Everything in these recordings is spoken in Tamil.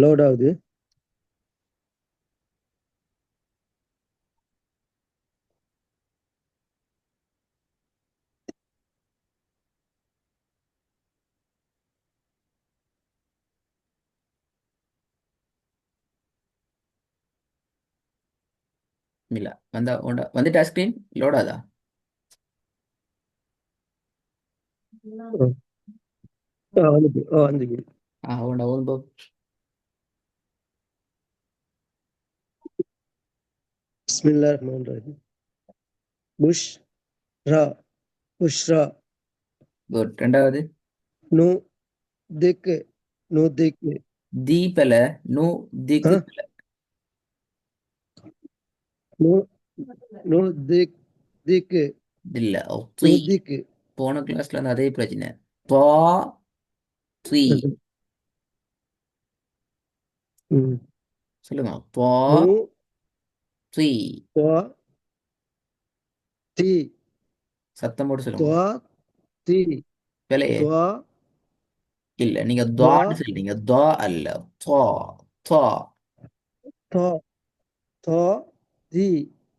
லோட் ஆகுது. இல்ல வந்துட்டா ஸ்கிரீன் லோட் ஆதா? வந்துட்டு வந்துக்கு. உண்டா ஓன் போ. பிஸ்மில்லாஹ் ரஹ்மான் ரஹீம். புஷ் ரா புஷ்ரா. குட். ரெண்டாவது நு திக்கு நு திக்கு. தீபல நூ திக்கு பல. நு நு திக் திக்கு இல்ல நு த்ரீ. திக்கு. போன கிளாஸ்ல இருந்து அதே பிரச்சனை. பா த்ரீ. ம். சொல்லுங்க. பா நு த்ரீ. துவா தி சத்தம் போட்டு சொல்லுங்க. துவா தி விலையே துவா இல்ல, நீங்க துவா துவான்னு சொல்றீங்க. துவா அல்ல. துவா. துவா. தோ தோ தி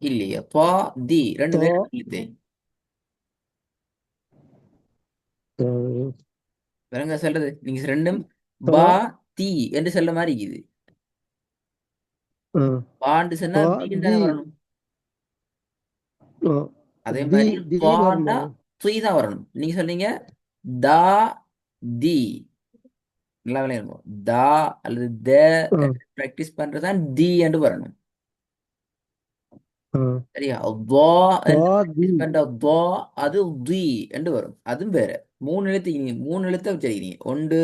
இல்லையா? துவா தி ரெண்டு தோ பேரும் எழுத்து. விளங்க சொல்றது நீங்க ரெண்டும் தோ பா தி என்று சொல்ல மாதிரி இருக்குது. பாண்டு சொன்னா தோ தீன்னு தி தானே வரணும். அதே தி மாதிரி தீன்னு துவாண்டா வருமா? துய் தான் வரணும். நீங்க சொன்னீங்க தா தி. நல்லா விளையாடுவோம். தா அல்லது த பிராக்டிஸ் பண்றதுதான் தி என்று வரணும். சரியா? துவா தோ என்று தி பிராக்டிஸ் பண்ற துவா அது தி என்று வரும். அதுவும் வேற. மூணு எழுத்து மூணு எழுத்தை வச்சிருக்கீங்க. ஒன்று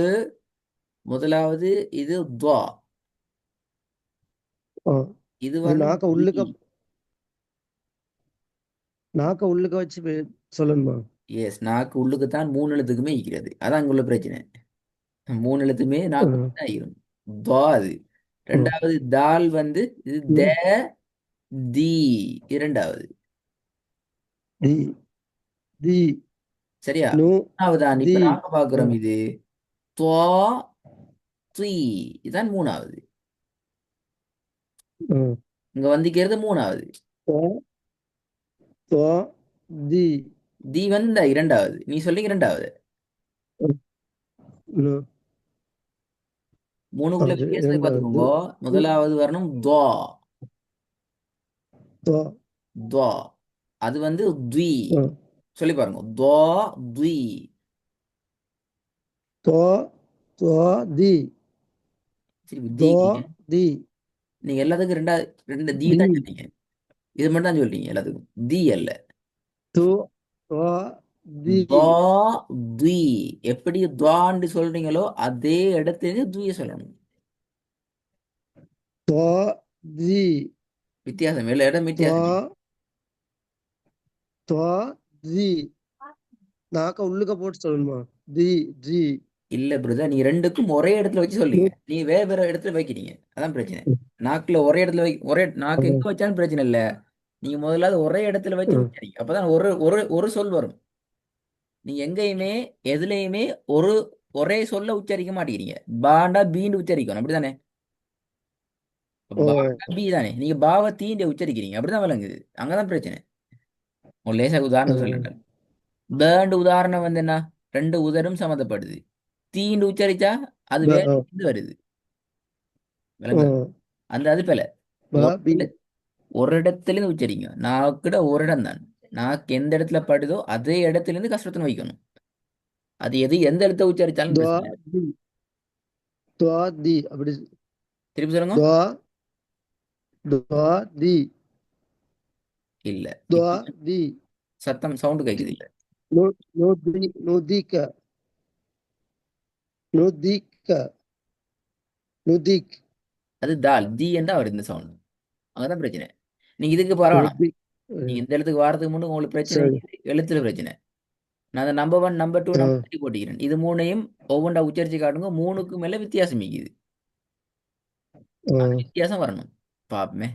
முதலாவது இது துவா. இது இது வரணும் நாக்க தி. உள்ளுக்க நாக்க உள்ளுக்க வச்சு சொல்லணுமா? எஸ், நாக்கு உள்ளுக்கு தான் மூணு எழுத்துக்குமே இருக்கிறது. அதான் அங்குள்ள பிரச்சனை. மூணு எழுத்துமே ஆ, நாக்கு தான் இருக்கும். துவா அது. ஆ. ரெண்டாவது தால் வந்து இது த ம். தி. இரண்டாவது. தி தி சரியா? நு மூணாவதான் தி இப்ப நாங்க ஆ, பாக்குறோம். இது துவா த்ரீ. இதான் மூணாவது. ஆ. இங்க வந்திக்கிறது மூணாவது. தோ தோ தி தி வந்து இந்த இரண்டாவது. நீ சொல்லிங்க இரண்டாவது. நு மூணுக்குள்ள வித்தியாசத்தை இரண்டாவது பார்த்துக்கோங்க. முதலாவது வரணும் துவா. தோ துவா. அது வந்து த்வி. ஆ, சொல்லி பாருங்க. துவா த்வி. தோ தோ தி சரி தி. தோ தி நீங்க எல்லாத்துக்கும் ரெண்டு தி தி தான் சொன்னீங்க. இது மட்டும் தான் சொல்றீங்க எல்லாத்துக்கும். தி அல்ல. தோ தோ தி துவா த்வி. எப்படி துவான்னு சொல்றீங்களோ அதே இடத்துல துவிய சொல்லணும். தோ தி வித்தியாசம் எல்லா இடம் தோ வித்தியாசம். தோ தி நாக்க உள்ளுக்க போட்டு சொல்லணுமா? தி ஜி இல்ல பிரதர், நீ ரெண்டுக்கும் ஒரே இடத்துல வச்சு சொல்றீங்க. நீ வேற வேற இடத்துல வைக்கிறீங்க. அதான் பிரச்சனை. நாக்குல ஒரே இடத்துல ஒரே நாக்கு எங்க வச்சாலும் பிரச்சனை இல்ல. நீங்க முதல்ல ஒரே இடத்துல வச்சு உச்சரிங்க. அப்பதான் ஒரு ஒரு ஒரு சொல் வரும். நீங்க எங்கேயுமே எதுலையுமே ஒரு ஒரே சொல்ல உச்சரிக்க மாட்டேங்கிறீங்க. பாண்டா பீன்னு உச்சரிக்கணும். அப்படிதானே? பாண்டா பி தானே. நீங்க பாவ தீண்ட உச்சரிக்கிறீங்க. அப்படிதான் விளங்குது. அங்கதான் பிரச்சனை. ஒரு லேசா உதாரணம் சொல்லுங்கள். பேண்டு உதாரணம் வந்து என்ன? ரெண்டு உதடும் சம்மந்தப்படுது. தீண்டு உச்சரிச்சா அது வேற இது வருது. விளங்கு. அந்த அது போல பி ஒரு இடத்துல இருந்து உச்சரிங்க. நாக்கிட ஒரு இடம் தான். நாக்கு எந்த இடத்துல படுதோ அதே இடத்துல இருந்து கஷ்டத்தை வைக்கணும். அது எது எந்த இடத்த உச்சரித்தாலும் துவா பிரச்சனை இல்லை. தி துவா தி அப்படி திருப்பி சொல்லுங்க. துவா துவா தி இல்ல. துவா இப்ப தி சத்தம் சவுண்டு கேக்குது இல்ல. நோ நோ தி நுதிக்க நுதிக்க நுதிக் அது தால் தி என்றா வருது இந்த சவுண்ட். அங்கதான் பிரச்சனை. நீங்க இதுக்கு பரவானா. நுதிக் நீங்க இந்த இடத்துக்கு வாரத்துக்கு முன்னே உங்களுக்கு பிரச்சனை சரி. இருக்குது. எழுத்துல பிரச்சனை. நான் அந்த number one number two number three போட்டிக்கிறேன். இது மூணையும் ஒவ்வொன்றா உச்சரிச்சு காட்டுங்க. மூணுக்கு மேல வித்தியாசம் இருக்குது. அது வித்தியாசம் வரணும். பாப்பமே.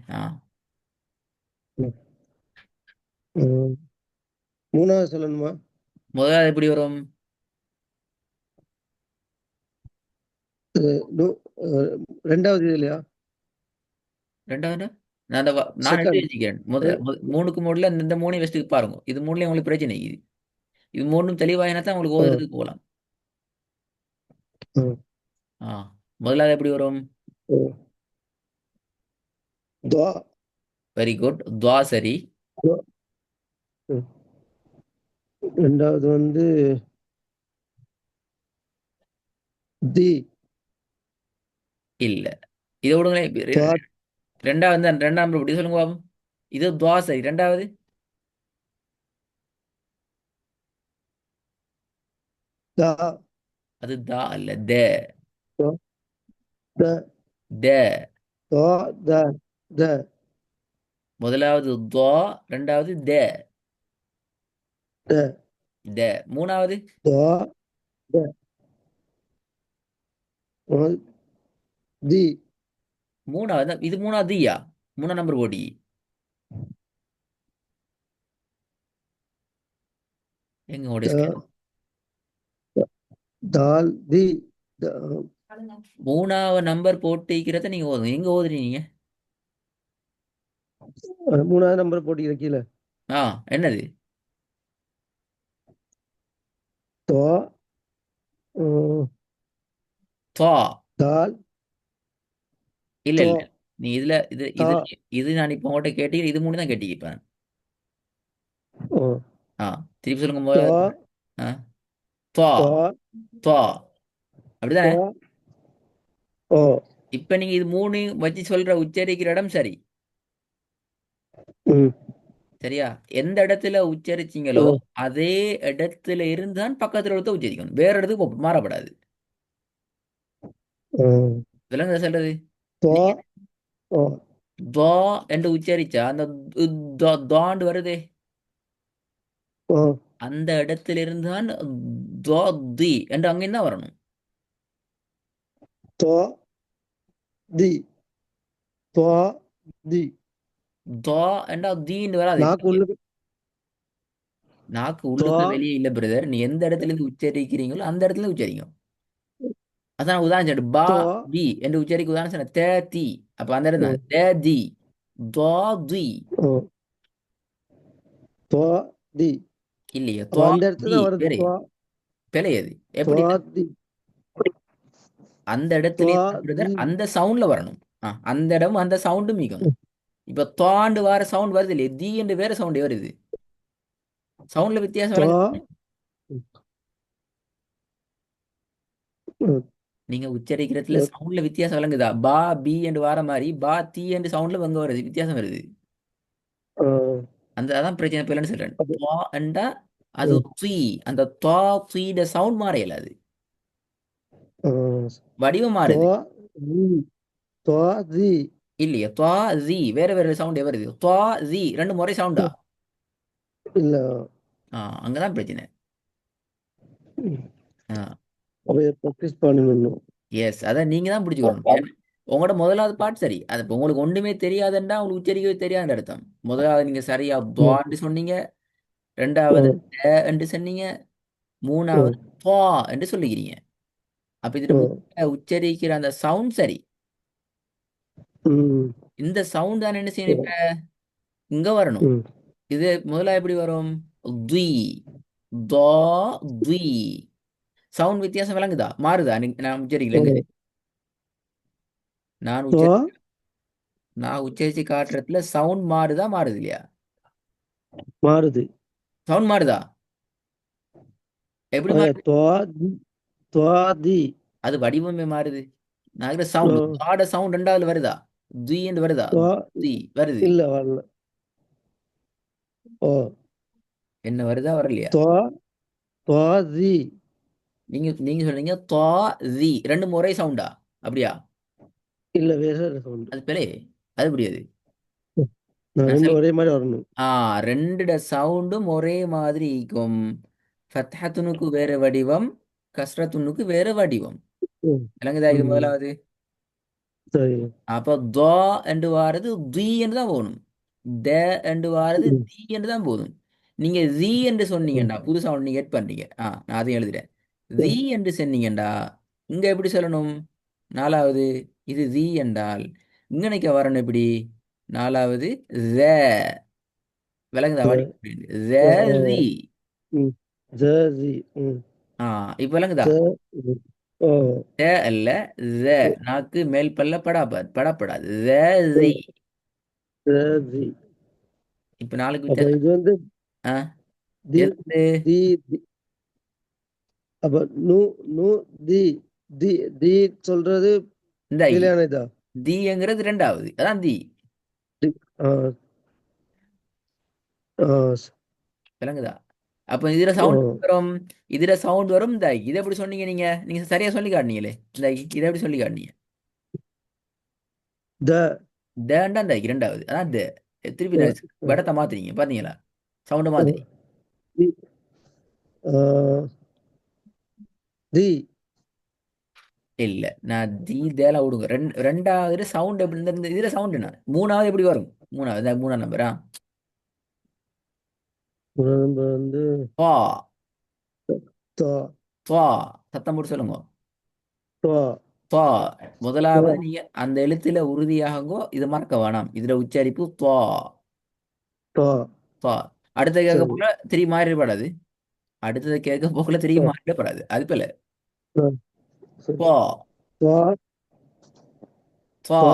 மூணாவது சொல்லணுமா? முதல்ல எப்படி வரும்? நு- அஹ், ரெண்டாவது இதுலயா? ரெண்டாவது நான் நான் எடுத்து செகண்ட். வச்சுக்கிறேன். மூணுக்கு மூணுல இந்த மூணையும் வச்சுட்டு பாருங்க. இது மூணுலயும் உங்களுக்கு பிரச்சனை இது. இது மூணும் தெளிவாயினா தான் உங்களுக்கு ஓதுறதுக்கு போகலாம். ஆ முதலாவது எப்படி வரும்? துவா. Very good. துவா சரி. துவா. ம். ரெண்டாவது வந்து தி. இல்ல. இதை விடுங்களேன். துவா. ரெண்டாவது தான். ரெண்டாம் நம்பர் எப்படி சொல்லுங்க பாப்போம். இது துவா சரி. ரெண்டாவது தா. அது தா அல்ல த. துவா. த. த. துவா. த. த. முதலாவது துவா, ரெண்டாவது த. த. த. மூணாவது துவா. த. மூணாவது தி. மூணாவது இது மூணாவது யா. மூணாம் நம்பர் போடி. எங்க ஓடி த. தால் தி. த. மூணாவது நம்பர் போட்டிக்கிறத நீங்க ஓதுங்க. எங்க ஓதுறீங்க? மூணாவது நம்பர் போட்டிக்கிற கீழே. ஆ என்னது? துவா. ம், துவா. தால். இல்ல துவா. இல்ல. நீ இதுல இது தா. இது இது நான் இப்போ உங்கள்கிட்ட கேட்டீங்க. இது மூணு தான் கேட்டீங்க இப்ப. ம், ஆ திருப்பி சொல்லுங்க துவா. ஆ துவா. துவா. துவா. அப்படிதானே? துவா. ஓ. இப்ப நீங்க இது மூணு வச்சு சொல்ற உச்சரிக்கிற இடம் சரி. ம். சரியா? எந்த இடத்துல உச்சரிச்சீங்களோ ம். அதே இடத்துல இருந்தான் பக்கத்துல இடத்த உச்சரிக்கணும். வேற இடத்துக்கு மாறப்படாது. ம். விலங்குத சொல்றது. துவா. நீங்க ஓ. துவா என்று உச்சரிச்சா அந்த துவாண்டு வருதே, ஓ. அந்த இடத்துல இருந்தான் துவா தி என்று அங்கேயும் தான் வரணும். துவா. தி. துவா. தி. துவா என்றா தீன்னு வராது. நாக்கு உள்ளுக்கு. நாக்கு துவா. உள்ளுக்குள்ள வெளியே இல்ல பிரதர். நீ எந்த இடத்துல இருந்து உச்சரிக்கிறீங்களோ அந்த இடத்துல இருந்து உச்சரிங்க. அதான் உதாரணம் சொல்லிட்டு பா துவா. தி என்று உச்சரிக்க உதாரணம் சொன்ன தே தி. அப்ப அந்த இடம் ம். தான் தே தி. துவா தி. ஓ. துவா. தி. இல்லையா? அப்ப துவா அந்த இடத்துல தி தான் வருது. வேற துவா. பிழையது. எப்படி? துவா. தி. அந்த இடத்துல துவா. இருந்து பிரதர் தி. அந்த சவுண்ட்ல வரணும். அந்த இடம் அந்த சவுண்டும் மீக்கணும். ம். இப்ப துவாண்டு வர சவுண்ட் வருது இல்லையா? தி என்று வேற சவுண்ட் வருது. சவுண்ட்ல வித்தியாசம் துவா. வழங்குது. ம். ம். நீங்க உச்சரிக்கிறதுல சவுண்ட்ல வித்தியாசம் வழங்குதா? பா பி என்று வர மாதிரி பா தி என்று சவுண்ட்ல அங்க வருது, வித்தியாசம் வருது. ஆ. அந்த அதான் பிரச்சனை. பிள்ளைன்னு சொல்றேன். அது. துவா என்றா அது ம். த்ரீ. அந்த துவா த்ரீட சவுண்ட் மாறையல அது. ஆ. வடிவம் மாறுது. துவா. தி. துவா. தி. இல்லையா? துவா ஜி வேற வேற சவுண்ட் வருது. துவா ஜி ரெண்டு முறை சவுண்டா. இல்ல. அங்கதான் பிரச்சனை. ம். ஆ அப்ப ப்ராக்டிஸ் பண்ணணும். எஸ், அதான் நீங்க தான் பிடிச்சுக்கணும். ஏன்னா உங்களோட முதலாவது பாட்டு சரி. அது இப்போ உங்களுக்கு ஒன்றுமே தெரியாதுன்னா உங்களுக்கு உச்சரிக்கவே தெரியாதுன்னு அர்த்தம். முதலாவது நீங்க சரியா ம். துவான்னு சொன்னீங்க. ரெண்டாவது ம். என்று சொன்னீங்க. ம். மூணாவது துவா என்று சொல்லிக்கிறீங்க. அப்ப இதுல ம். உச்சரிக்கிற அந்த சவுண்ட் சரி. ம். இந்த சவுண்ட் தான் என்ன செய்யணும்? இப்ப இங்க வரணும். ம். இது முதல்ல எப்படி வரும்? த்வி. தோ. த்வி. சவுண்ட் வித்தியாசம் விளங்குதா? மாறுதா? நான் உச்சரிக்கலங்க. ம். நான் துவா. உச்சரி நான் உச்சரிச்சு காட்டுறதுல சவுண்ட் மாறுதா? மாறுது இல்லையா? மாறுது. சவுண்ட் மாறுதா? எப்படி மாறுது? துவா. தி. துவா. தி. அது வடிவமே மாறுது. நான் சவுண்ட் தாட சவுண்ட் ரெண்டாவது வருதா? த்வி என்று வருதா? துவா. த்வி வருது. இல்ல வரல. ஓ. என்ன வருதா? வரலையா? துவா. துவா. தி. நீங்க சொல்றீங்க தோ ஜி ரெண்டு முறை சவுண்டா? அப்படியா? இல்ல வேற சவுண்ட். அது பிழை. அது முடியாது. நான் நான் ரெண்டு சொல் ஒரே மாதிரி வரணும். ரெண்டு சவுண்டும் ஒரே மாதிரி இருக்கும். ஃபத்ஹத்துனுக்கு வேற வடிவம், கஸ்ரத்துனுக்கு வேற வடிவம். ம். விளங்குதா இது ம். முதலாவது? சரி. அப்போ தோ என்று வாரது தி என்று தான் போகணும். த என்று வாரது ம். தி என்று தான் போதும். நீங்க ஜி என்று ம். சொன்னீங்கடா, புது சவுண்ட் நீங்க எட் பண்றீங்க. நான் அதையும் எழுதுறேன். ஜி ம். என்று சொன்னீங்கடா, இங்க எப்படி சொல்லணும்? நாலாவது இது தி என்றால் இங்கனைக்க வரணும் எப்படி? நாலாவது த. விளங்குதா த வடி? த ஆ ஆ தி. ம் த தி ம் ஆ இப்ப விளங்குதா? த ம் ஆ த அல்ல, த. நாக்கு மேல் பல்ல படப்படாது. த த தி. த தி இப்ப நாளுக்கு அப்ப வித்தியாசம். இது வந்து ஆ தி எது? தி தி அப்ப நு நு தி தி தி சொல்றது இந்த ஐ. பிழையான இதா தீங்கிறது ரெண்டாவது, அதான் தி. தி ஆ ஆ விளங்குதா? அப்ப இதுல ஓ சவுண்ட் வரும். இதுல சவுண்ட் வரும் இந்த ஐ. இதை எப்படி சொன்னீங்க நீங்க? நீங்க சரியா சொல்லி காட்டினீங்களே இந்த ஐ. இதை எப்படி சொல்லி காட்டினீங்க? த தேண்டா இந்த ஐ ரெண்டாவது, அதான் த. திருப்பி அ அ படத்தை மாத்துறீங்க பாத்தீங்களா? சவுண்டை அ மாத்துறீங்க. தி ஆ தி இல்ல, நான் தி தேல விடுங்க. ரெண்டாவது சவுண்ட் எப்படி இந்த இதுல சவுண்ட் என்ன? மூணாவது எப்படி வரும்? மூணாவது மூணாம் நம்பரா? நம்ம வந்து பா. த பா. சத்தம் போட்டு சொல்லுங்க. த பா. முதலாவது த நீங்க அந்த எழுத்துல உறுதியாகங்கோ. இது மறக்க வேணாம். இதுல உச்சரிப்பு பா. த பா. அடுத்த கேட்க சரி போல திரும்பி மாறிடப்படாது. அடுத்தது கேட்க போகல திரும்பி த மாறிடப்படாது. அது போல த சரி பா. த பா. த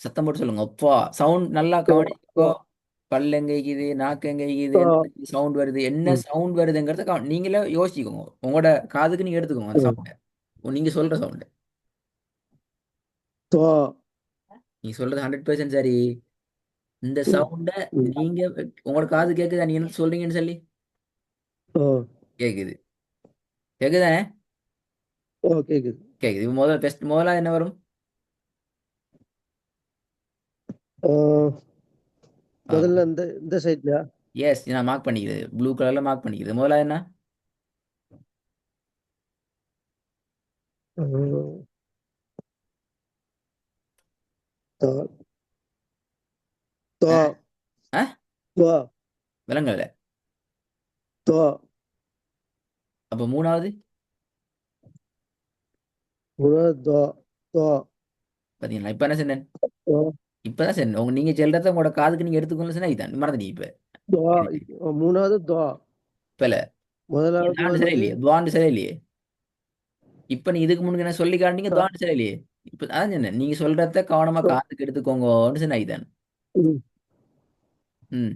சத்தம் போட்டு சொல்லுங்க. பா. சவுண்ட் நல்லா த கவனிச்சுக்கோ. த பல்லு எங்க இருக்குது, நாக்கு எங்க இருக்குது, த என்ன சவுண்ட் வருது, என்ன ம் சவுண்ட் வருதுங்கிறத நீங்களே யோசிச்சுக்கோங்க. உங்களோட காதுக்கு நீங்க எடுத்துக்கோங்க அந்த ம் சவுண்டை. நீங்க சொல்ற சவுண்டு. த நீங்க சொல்றது 100% சரி. இந்த ம் சவுண்டை ம் நீங்க உங்களோட காது கேக்குதா நீங்க என்ன சொல்றீங்கன்னு சொல்லி? ஆ கேக்குது. கேக்குதானே? ஓ கேக்குது கேக்குது. இப்ப முதல்ல டெஸ்ட் முதல்ல என்ன வரும்? ஆ முதல்ல இந்த இந்த சைட்லயா எஸ், நான் மார்க் பண்ணிக்கிறது ப்ளூ கலர்ல மார்க் பண்ணிக்கிறது. முதல்ல என்ன? ஆ, த த ஆ? ஆ? த விலங்கல்ல. த அப்ப மூணாவது முதல் த த பாத்தீங்களா? இப்ப என்ன சொன்னேன்? த இப்பதான் சொன்னேன். நீங்க சொல்றத உங்களோட காதுக்கு நீங்க எடுத்துக்கணும்னு சொன்னா இதான் மறந்துட்டீங்க இப்ப. த மூணாவது த இப்பல முதலாவது தாண்டு சரி வந்து இல்லையே, துவாண்டு சரி இல்லையே. இப்ப நீ இதுக்கு முன்னுக்கு என்ன சொல்லி காட்டீங்க, த துவாண்டு சரி இல்லையே. இப்ப அதான் சொன்னேன், நீங்க சொல்றத கவனமா த காதுக்கு எடுத்துக்கோங்கன்னு சொன்னா இதான். ம் ம்.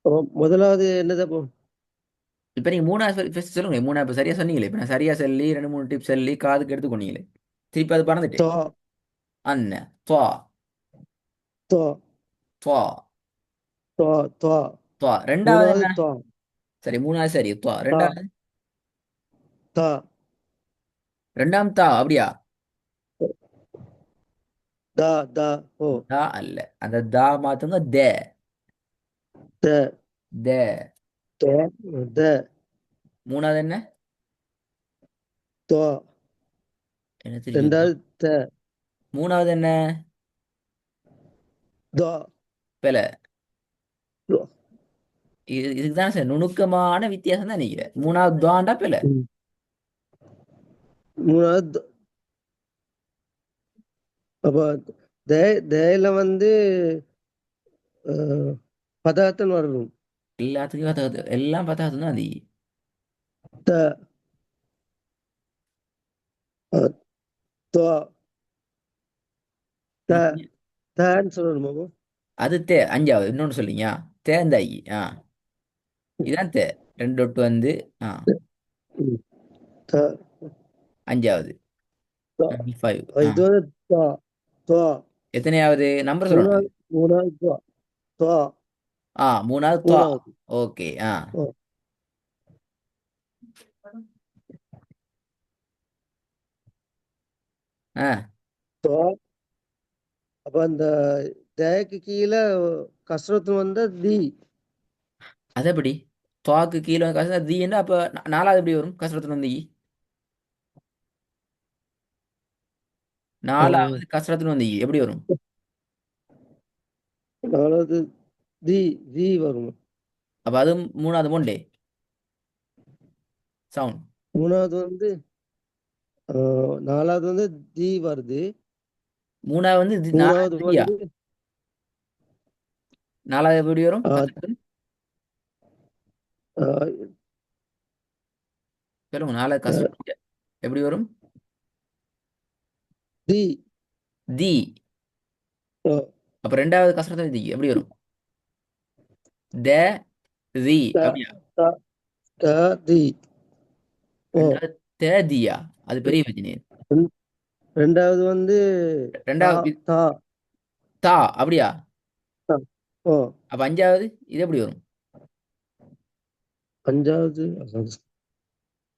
அப்ப முதலாவது என்னது அப்போ இப்ப நீங்க மூணாவது first சொல்லுங்க. மூணாவது இப்ப சரியா சொன்னீங்களே. இப்ப நான் சரியா சொல்லி 2 3 டிப்ஸ் சொல்லி காதுக்கு எடுத்துக்கொண்டீங்களே. திருப்பி அது பறந்துட்டே. த அண்ணன் துவா. த துவா. த த துவா. ரெண்டாவது மூணாவது என்ன? த சரி, மூணாவது சரி. துவா. த ரெண்டாவது. த ரெண்டாம் தா அப்படியா? த த ஓ தா அல்ல. அந்த தா மாத்துங்க தே. த தே. த த மூணாவது என்ன? த என்ன தெரியும்? ரெண்டாவது த மூணாவது என்ன? த பெல. இதுக்கு தான் சார் நுணுக்கமான வித்தியாசம் தான் நினைக்கிறேன். மூணாவது துவாண்டா பெல. ம். மூணாவது அப்ப தேயில வந்து பதார்த்தம் வரணும் எல்லாத்துக்கும் பத்தாவது, எல்லாம் பத்தாவது தான் அது. த அஹ், த த நீங்க தன்னு சொல்லணுமா அது தே அஞ்சாவது. இன்னொன்னு சொல்லிங்க. தேந்தாயி. ஆ, இதான் தே. ரெண்டு ஒட்டு வந்து. ஆ, ம். த அஞ்சாவது. The five. ஆ, இது வந்து த த எத்தனையாவது நம்பர் சொல்லணும் அது? மூணாவது மூணாவது த த ஆ, மூணாவது துவா. மூணாவது ஓகே. ஆ. அஹ், ஆ. த அப்ப அந்த தேக்கு கீழே கசரத்து வந்தா தி அது எப்படி? துவாக்கு கீழே கசரத் தீ என்ன? அப்ப நாலாவது எப்படி வரும் கசரத்துல வந்து ஈ? அஹ், நாலாவது கசரத்துல வந்து ஈ எப்படி வரும்? நாலாவது தி தி வரும் அப்ப அது மூணாவது மொண்டே சவுண்ட். மூணாவது வந்து நாலாவது வந்து தி வருது. மூணாவது வந்து நாலாவது மூணாவது தியா. வந்து நாலாவது எப்படி வரும் ஆ, கசரத்து? ஆ, சொல்லுங்க, நாலாவது ஆ, கசரத்து எப்படி வரும்? தி. தி. ஆ, அப்ப ரெண்டாவது கசரத்து தி எப்படி வரும்? த தி த அப்படியா? த த தி. ஓ. ரெண்டாவது தேதியா? அது பெரிய பிரச்சனை. ரெண்- ரெண்டாவது வந்து தா ரெண்டாவது தா தா அப்படியா? தா. ஓ. அப்ப அஞ்சாவது இது எப்படி வரும்? அஞ்சாவது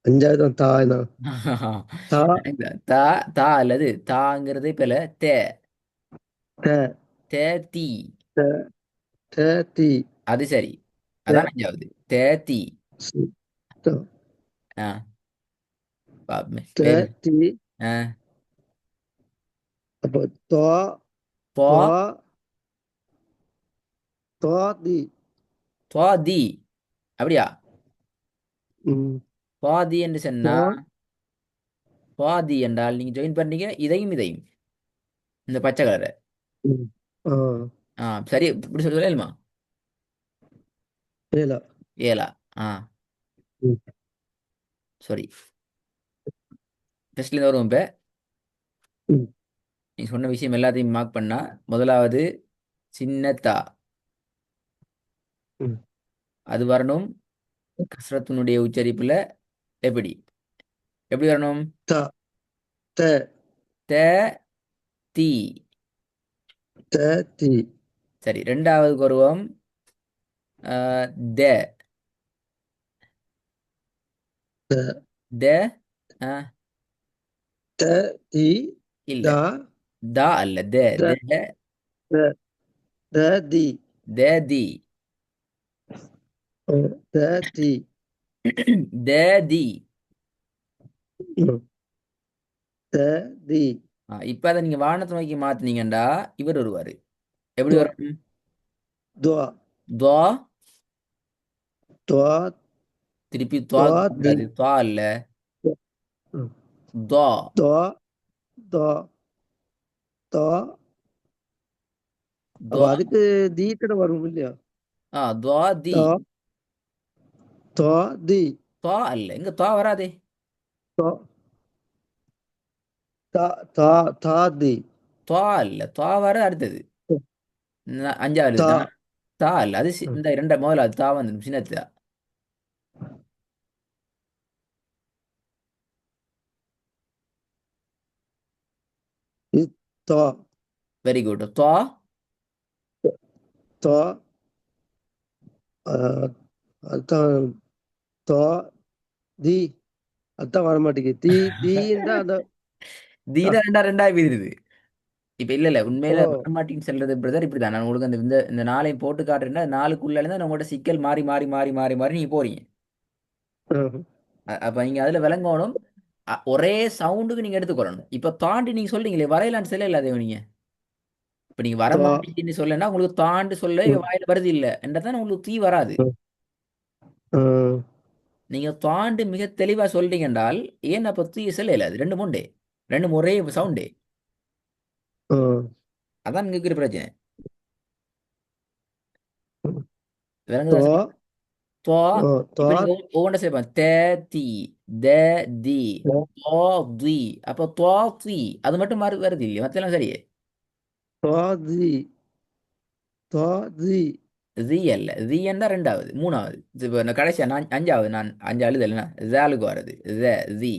அஞ்சாவது தான் தா தான். தா தா. தா அல்லது தாங்கிறது இப்ப தே. த தே தி. த த தி. அது சரி. த அதான் அஞ்சாவது. தே தி. சி. த ஆ, பாப்போமே. த வேறு. தி. ஆ, அப்போ தா போ. தா தா தி. போ தி அப்படியா? ம். பாதி என்று சொன்னா, தா. பாதி என்றால் நீங்க ஜாயின் பண்றீங்க இதையும் இதையும், இந்த பச்சை கலரை. ம். ஆ. ஆ, சரி, இப்படி சொல்லலாமா? ஏலா. ஏலா. ஆ, ம். சரி. டெஸ்ட்ல இருந்து வருவோம் இப்ப. ம். நீ சொன்ன விஷயம் எல்லாத்தையும் மார்க் பண்ணா, முதலாவது சின்னத்தா ம். அது வரணும். கஸ்ரத்தினுடைய உச்சரிப்புல எப்படி எப்படி வரணும்? த த த தி. த தி. சரி, ரெண்டாவது வருவோம். ஆ, த. த த. ஆ, த தி. இல்ல. தா தா அல்ல, த. த த. த த தி. த தி. த தி. த தி. ம். த தி. இப்ப அதை நீங்க வானத்தை நோக்கி மாத்துனீங்கடா, இவர் வருவாரு. எப்படி துவா வரும்? துவா துவா. துவா திருப்பி துவா துவா தி. கூடாது, துவா இல்ல. ம். துவா. துவா துவா துவா. அப்ப துவா. அதுக்கு தீக்கட வரும் இல்லையா? துவா தி. துவா துவா தி. துவா அல்ல, இங்க துவா வராதே. துவா தா தா தா தி. துவா இல்ல, துவா வர அடுத்தது. அஞ்சாவது தா. தான். தா இல்ல, அது ம். இந்த ரெண்டா முதலாவது தா வந்து சின்னத்தா. இது துவா வெரி குட். துவா. துவா. அதான் துவா தி. அதான் வர மாட்டேங்குது. தீ தீன்றா அந்த தீனா அ- ரெண்டா ரெண்டா பிரியுது. இப்ப இல்ல இல்ல, ஓ. உண்மையில வரமாட்டின்னு சொல்றது பிரதர் இப்படிதான். நான் உங்களுக்கு அந்த இந்த நாளையும் போட்டு காட்டுறேன்னா, நாளுக்குள்ள இருந்தா உங்களோட சிக்கல் மாறி மாறி மாறி மாறி மாறி நீங்க போறீங்க. ம். அப்ப நீங்க அதுல விளங்கணும். ஒரே சவுண்டுக்கு நீங்க எடுத்துக்கொள்ளணும். இப்ப தாண்டி நீங்க சொல்றீங்களே வரையலான்னு சொல்ல இல்லாத நீங்க. இப்ப நீங்க துவா. வரமாட்டீங்கன்னு சொல்லனா உங்களுக்கு தாண்டு சொல்ல ம். வாயில வருது இல்ல என்றதான் உங்களுக்கு தீ வராது. ம். ம். நீங்க தாண்டு மிக தெளிவா சொல்றீங்க என்றால், ஏன் அப்ப தீ சொல்ல இல்லாது? ரெண்டு மூண்டே, ரெண்டு ஒரே சவுண்டே. ம். அதான் இங்க இருக்கிற பிரச்சனை. ம். விளங்குதா துவா. சார்? தோ. இப்ப துவா. நீங்க ஒவ்வொன்றை செய்யலாம். தே தி. த தி. தோ தி. அப்ப தோ தி அது மட்டும் மாறி வருது இல்லையா? மத்தெல்லாம் சரியே. துவா தி. துவா தி. ஜி அல்ல, ஜி என்றா ரெண்டாவது மூணாவது. இப்ப நான் கடைசியா நான் அஞ்சாவது, நான் அஞ்சு அழுதல்னா ஜாலுக்கு வர்றது. ஜி.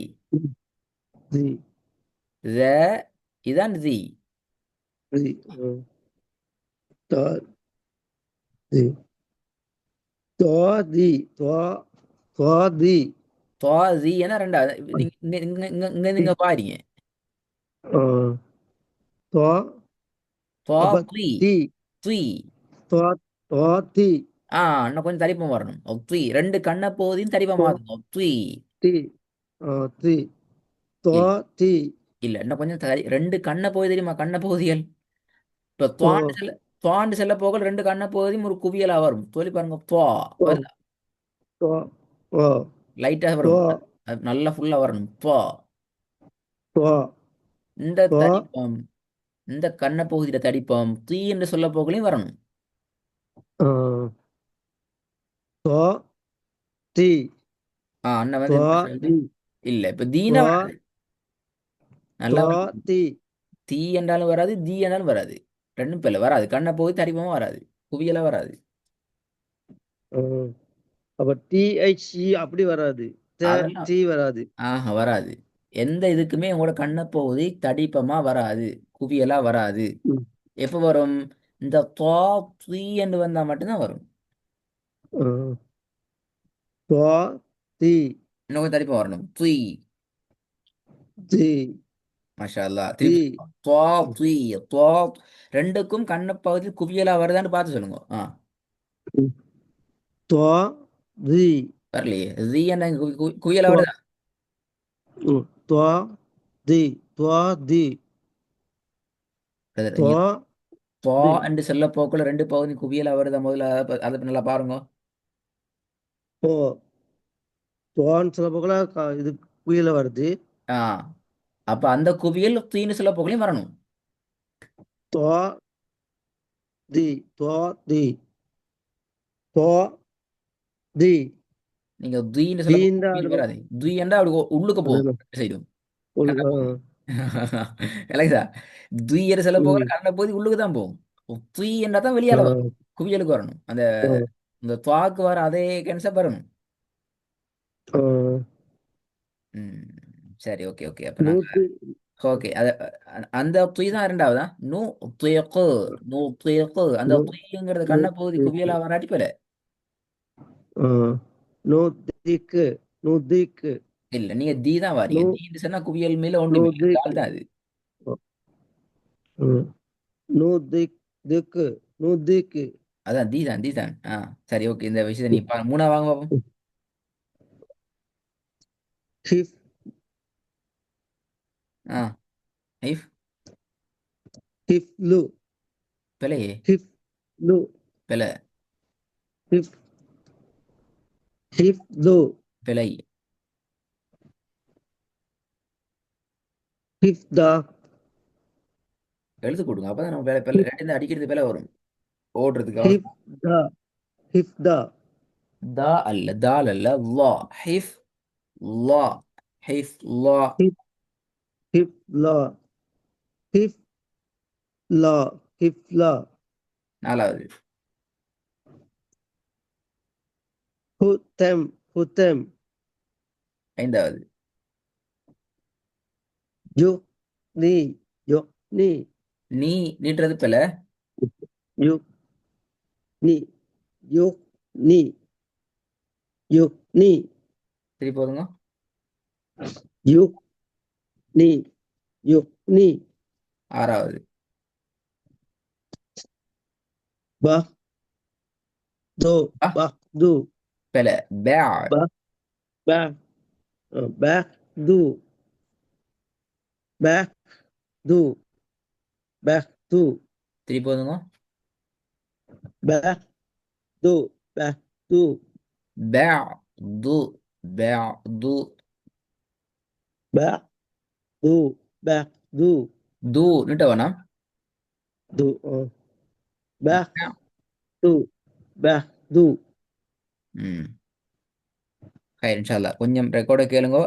தி. ஜ. இதான் ஜி. தி. ம். துவா தி. துவா தி. துவா துவா தி. தோ ஜி என்ன ரெண்டாவது. நீங்க இங்க இங்க இங்க இங்க தி. நீங்க பாருங்க. ம். துவா. தோ அப்ப த்ரீ. தி. த்ரீ. துவா துவா தி. இன்னும் கொஞ்சம் தடிப்பம் வரணும். த்ரீ ரெண்டு கண்ண போதையும் தடிப்பா துவா மாத்தணும். த்ரீ. தி. தி. துவா இல்ல தி. இல்ல, இன்னும் கொஞ்சம் ரெண்டு கண்ண போகுது தெரியுமா? கண்ண பகுதிகள். இப்ப ஓ. துவாண்டு செல்ல போக ரெண்டு கண்ண பகுதியும் ஒரு குவியலா வரும். சொல்லி பாருங்க. துவா ஓ. வருதா? துவா. ஓ. லைட்டா வரும். துவா. அது நல்லா ஃபுல்லா வரணும். துவா. துவா இந்த துவா தடிப்பம், இந்த கண்ண பகுதியில தடிப்பம் தீ என்று சொல்ல போகலையும் வரணும். துவா தி அண்ணன் வந்து துவா என்ன சொல்லுது? தி இல்ல இப்ப தீனா துவா வராது. நல்லா துவா விளங்கணும். தி தீ என்றாலும் வராது, தீ என்றாலும் வராது. ரெண்டும் பேர்ல வராது. கண்ண பகுதி தடிப்பமா வராது. குவியலா வராது. அப்ப டிஹெச்இ அப்படி வராது. அதெல்லாம் டி வராது. வராது. எந்த இதுக்குமே உங்களோட கண்ண பகுதி தடிப்பமா வராது. குவியலா வராது. ம். எப்ப வரும்? இந்த தா த்ரீ என்று வந்தா மட்டும்தான் வரும். அஹ், துவா தி இன்னும் கொஞ்சம் தடிப்பா வரணும். த்ரீ. தி மாஷா அல்லாஹ். தி திருப்பி சொல்லுங்க. துவா த்ரீ. துவா. ரெண்டுக்கும் கண்ண பகுதி குவியலா வருதான்னு பார்த்து சொல்லுங்க. துவா தி வரலையே. ஜீ என்ன குவியலா துவா வருதா? துவா தி துவா தி பிரதர், இங்க துவா துவா தி என்று சொல்ல போக்குள்ள ரெண்டு பகுதி குவியலா வருதா? முதல்ல அதை நல்லா பாருங்க. ஓ துவான்னு சொல்ல போகல இது குயில வருது. ஆ அப்ப அந்த குவியல் தீன்னு சொல்ல போகலையும் வரணும். துவா தி துவா தி துவா தி நீங்க துயின்னு சொல்ல போக தீண்டா குவியல் வராது. துய் என்றா அப்படி உள்ளுக்கு போகும். சைடும் கண்ண பகுதி. இல்லைதா? துய் என்று சொல்ல போக கண்ண பகுதி உள்ளுக்கு தான் போகும். துய் என்றா தான் வெளியால வரும். குவியலுக்கு வரணும். அந்த இந்த துவாக்கு வர அதே கேன்சர் வரணும். ம். சரி, ஓகே, ஓகே. அப்ப நாங்க நூத்தி ஓகே. அந்த துய் தான் இரண்டாவதா? நூ துயக்கு. நூ துயக்கு. அந்த துய்ங்கிறது கண்ண பகுதி குவியலா வராட்டி போல. நூத்திக்கு நூத்திக்கு இல்ல, நீங்க தீ தான் வாரீங்க. நூ தீன்னு சொன்னா குவியல் மேல ஒன்றும் இல்லை. நூத்திக்கு தாள் தான் அது. நூத்திக் திக்கு நூத்திக்கு அதான் தீ தான், தீ தான். சரி, ஓகே. இந்த விஷயத்தை நீ பாருங்க. மூணா வாங்க பாப்போம். ஹிஃப் ஆ ஐஃப். ஹிஃப்லு பிழையே. ஹிஃப்லு பிழை. ஹிஃப் ஹிஃப்லு பிழை. ஹிஃப்தா எழுத்து கொடுங்க. அப்பதான் நம்ம பிழை பிழை ரெண்டு அடிக்கிறது பிழை வரும். ஓடுறதுக்கு அவசரம். ஹிஃப்தா ஹிஃப்தா தா அல்ல, தால் அல்ல, லா. ஹிஃப் லா. ஹிஃப் லா. ஹிஃப் ஹிஃப்லா ஹிஃப்லா ஹிஃப்லா நாலாவது. ஹுதெம் ஹுதெம் ஐந்தாவது. யுக்னி யுக்னி நீ நீட்டுறது பிழை. யுக்னி யுக்னி யுக்னி சரி, போதுங்க. யுக்னி யுக்னி ஆறாவது. பஹ்து ஆ பஹ்து பிழை. பே. பஹ் பஹ் பஹ்து பஹ்து பஹ்து சரி, போதுங்க. பஹ்து பஹ்து பே. து. பே. து. பஹ்து பஹ்து து நீட்ட வேணாம். து பஹ்து பஹ்து ம். ஹைர், இன்ஷா அல்லாஹ். கொஞ்சம் ரெக்கார்டை கேளுங்க.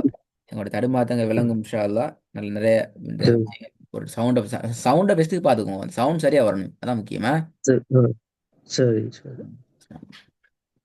எங்களோட தடுமாத்தங்க விளங்கும் இன்ஷா அல்லாஹ். நல்ல நிறைய இந்த சரி ஒரு சவுண்டை பெஸ்ட்டுக்கு பார்த்துக்குவோம். சவுண்ட் சரியா வரணும். அதான் முக்கியமா. சரி சரி சரி ம்.